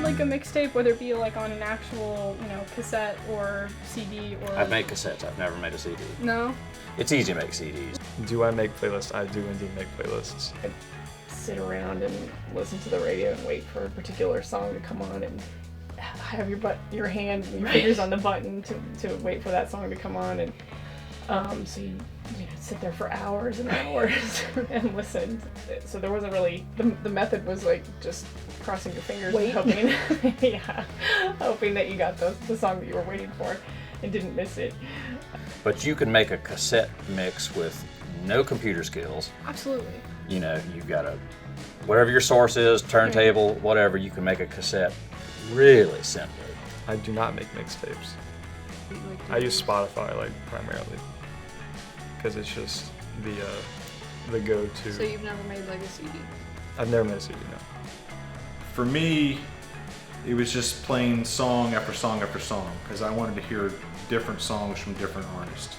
like a mixtape, whether it be like on an actual, cassette or CD or... I've made cassettes. I've never made a CD. No? It's easy to make CDs. Do I make playlists? I do indeed make playlists. I sit around and listen to the radio and wait for a particular song to come on and have your hand and your fingers on the button to wait for that song to come on, and so you sit there for hours and hours and listen. So there wasn't really the method was like just crossing your fingers and hoping hoping that you got the song that you were waiting for and didn't miss it. But you can make a cassette mix with no computer skills. Absolutely. You've got whatever your source is, turntable, whatever, you can make a cassette really simply. I do not make mixtapes. I use Spotify primarily because it's just the go-to. So you've never made like a CD? I've never made a CD, no. For me, it was just playing song after song after song because I wanted to hear different songs from different artists.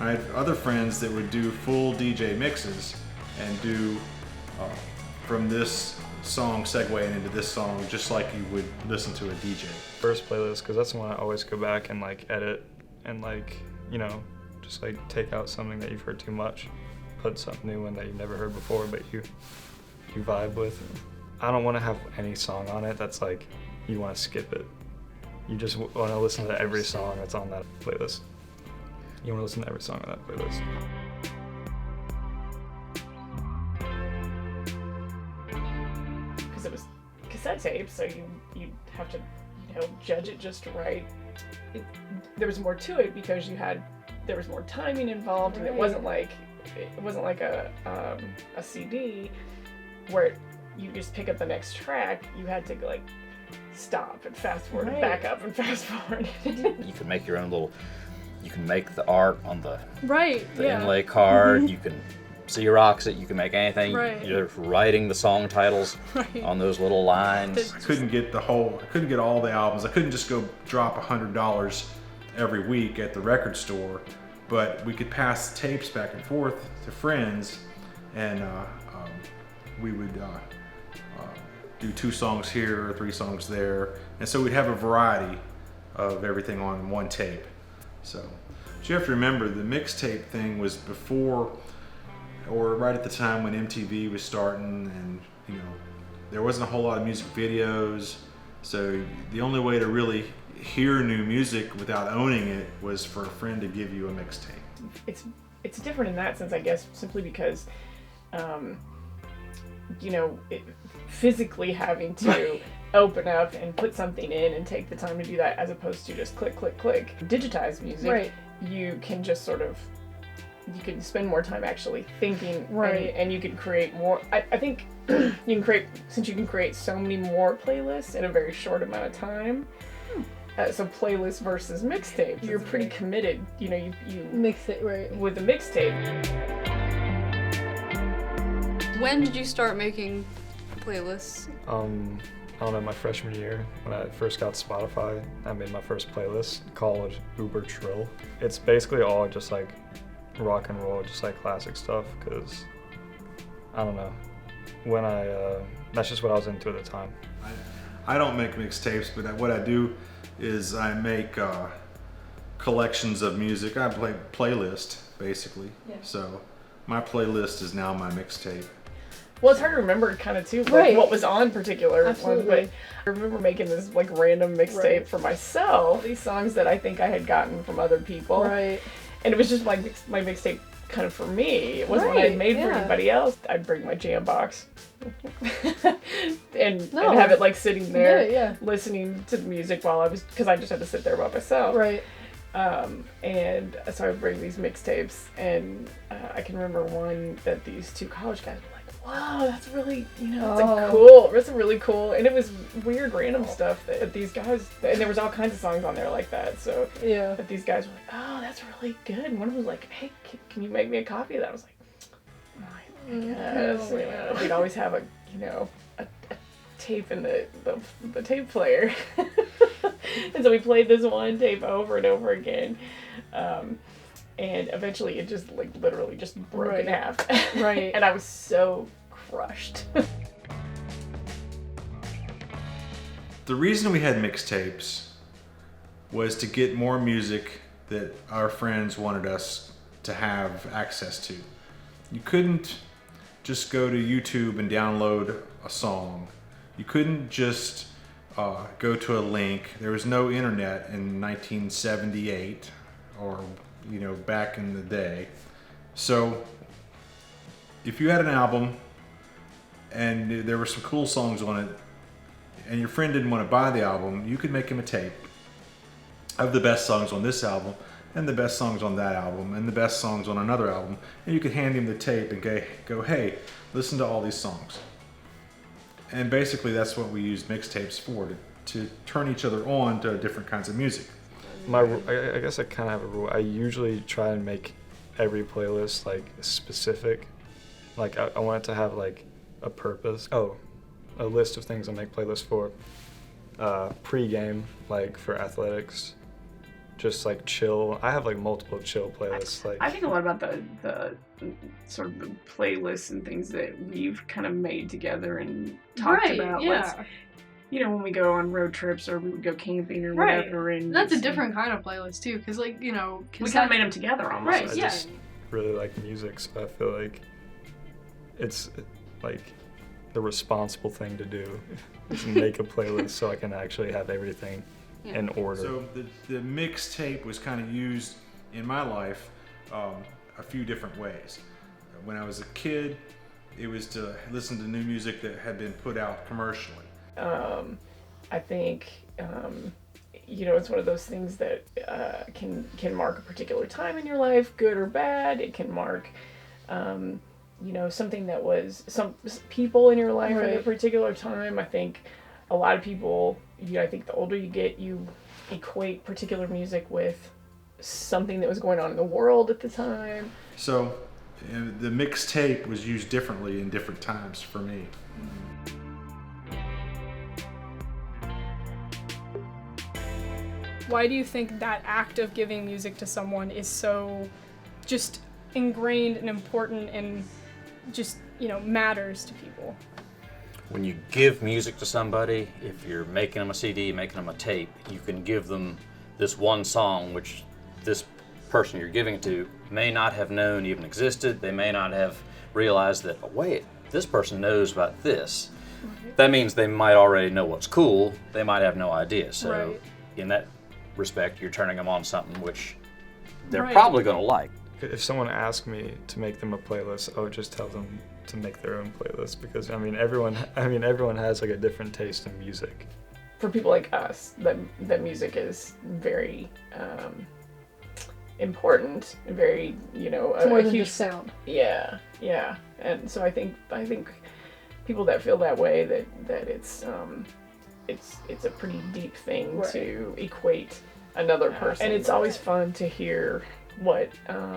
I had other friends that would do full DJ mixes and do from this song segueing into this song just like you would listen to a DJ. First playlist, because that's the one I always go back and edit and just take out something that you've heard too much, put something new in that you've never heard before but you vibe with. I don't want to have any song on it that's you want to skip it. You just want to listen to every song that's on that playlist. You want to listen to every song on that playlist. Because it was cassette tape, so you have to judge it just right. There was more to it because there was more timing involved, and it wasn't like a CD where you just pick up the next track. You had to stop and fast forward and back up and fast forward. You can make your own you can make the art on the inlay card. You can Xerox it. You can make anything. Right. You're writing the song titles on those little lines. I couldn't get all the albums. I couldn't just go drop $100 every week at the record store, but we could pass tapes back and forth to friends, and we would do 2 songs here or 3 songs there, and so we'd have a variety of everything on one tape. So, but you have to remember the mixtape thing was before or right at the time when MTV was starting, and there wasn't a whole lot of music videos, so the only way to really hear new music without owning it was for a friend to give you a mixtape. It's different in that sense, I guess, simply because physically having to open up and put something in and take the time to do that, as opposed to just click, click, click. Digitized music, you can just you can spend more time actually thinking, and you can create more. I think you can create so many more playlists in a very short amount of time. So playlist versus mixtape, you're pretty committed. You mix it with the mixtape. When did you start making playlists? I don't know, my freshman year, when I first got Spotify, I made my first playlist called Uber Trill. It's basically all just rock and roll, just classic stuff, because, I don't know, that's just what I was into at the time. I don't make mixtapes, but what I do is I make collections of music. I play playlist, basically. Yeah. So my playlist is now my mixtape. Well, it's hard to remember kind of too, what was on particular ones, but I remember making this random mixtape for myself, these songs that I think I had gotten from other people. Right. And it was just my mixtape kind of for me. It wasn't one I'd made for anybody else. I'd bring my jam box and have it sitting there listening to the music because I just had to sit there by myself. Right. And so I would bring these mixtapes, and I can remember one that these 2 college guys were like, wow, that's really, it's really cool. And it was weird random stuff that these guys, and there was all kinds of songs on there like that. So that these guys were like, oh, that's really good. And one of them was like, hey, can you make me a copy of that? I was like, I guess. We'd always have a tape in the tape player. And so we played this one tape over and over again. And eventually it just literally just broke in half. Right. And I was so crushed. the reason we had mixtapes was to get more music that our friends wanted us to have access to. You couldn't just go to YouTube and download a song. You couldn't just go to a link. There was no internet in 1978 or back in the day. So if you had an album and there were some cool songs on it and your friend didn't want to buy the album, you could make him a tape of the best songs on this album and the best songs on that album and the best songs on another album, and you could hand him the tape and go, hey, listen to all these songs. And basically that's what we used mixtapes for, to turn each other on to different kinds of music. I guess I kind of have a rule. I usually try and make every playlist like specific. Like I want it to have like a purpose. Oh, a list of things I make playlists for. Pre-game, like for athletics. Just like chill. I have like multiple chill playlists. I think a lot about the sort of the playlists and things that we've kind of made together and talked about. Yeah. When we go on road trips or we would go camping or whatever. And that's a different kind of playlist too, because we kind of made them together almost. Right. I just really like music, so I feel like it's like the responsible thing to do is make a playlist so I can actually have everything in order. So the mixtape was kind of used in my life a few different ways. When I was a kid, it was to listen to new music that had been put out commercially. I think it's one of those things that can mark a particular time in your life, good or bad. It can mark something that was some people in your life at a particular time. I think a lot of people, I think the older you get, you equate particular music with something that was going on in the world at the time. So the mixtape was used differently in different times for me. Why do you think that act of giving music to someone is so just ingrained and important and just, matters to people? When you give music to somebody, if you're making them a CD, making them a tape, you can give them this one song which this person you're giving it to may not have known even existed. They may not have realized that, oh, wait, this person knows about this. Right. That means they might already know what's cool. They might have no idea. So in that respect, you're turning them on something which they're probably going to like. If someone asked me to make them a playlist, I would just tell them to make their own playlist, because everyone has like a different taste in music. For people like us, that music is very important, very it's more than just sound. Yeah, and so I think people that feel that way, that it's a pretty deep thing to equate another person, and it's always fun to hear what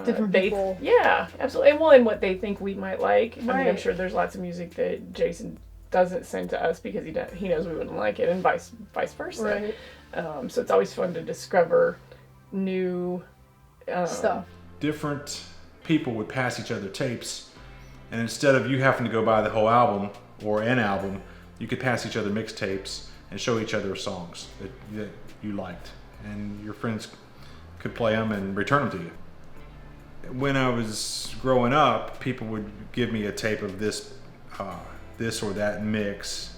different people. Yeah, absolutely. And what they think we might like. I mean, I'm sure there's lots of music that Jason doesn't send to us because he knows we wouldn't like it, and vice versa. Right. So it's always fun to discover new stuff. Different people would pass each other tapes, and instead of you having to go buy the whole album or an album, you could pass each other mixtapes and show each other songs that you liked, and your friends could play them and return them to you. When I was growing up, people would give me a tape of this or that mix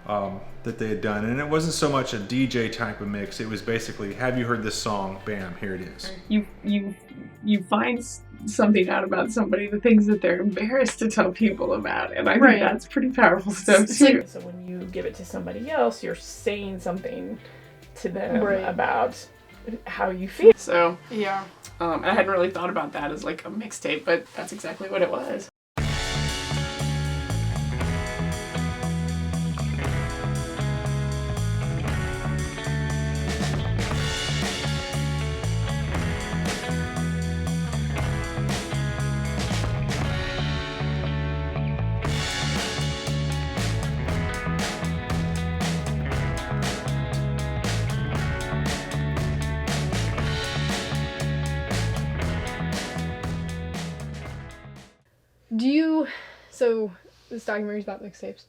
that they had done, and it wasn't so much a DJ type of mix. It was basically, have you heard this song? Bam, here it is. You find something out about somebody, the things that they're embarrassed to tell people about, and I think that's pretty powerful stuff too. So when you give it to somebody else, you're saying something to them about how you feel. So I hadn't really thought about that as like a mixtape, but that's exactly what it was. So this documentary is about mixtapes.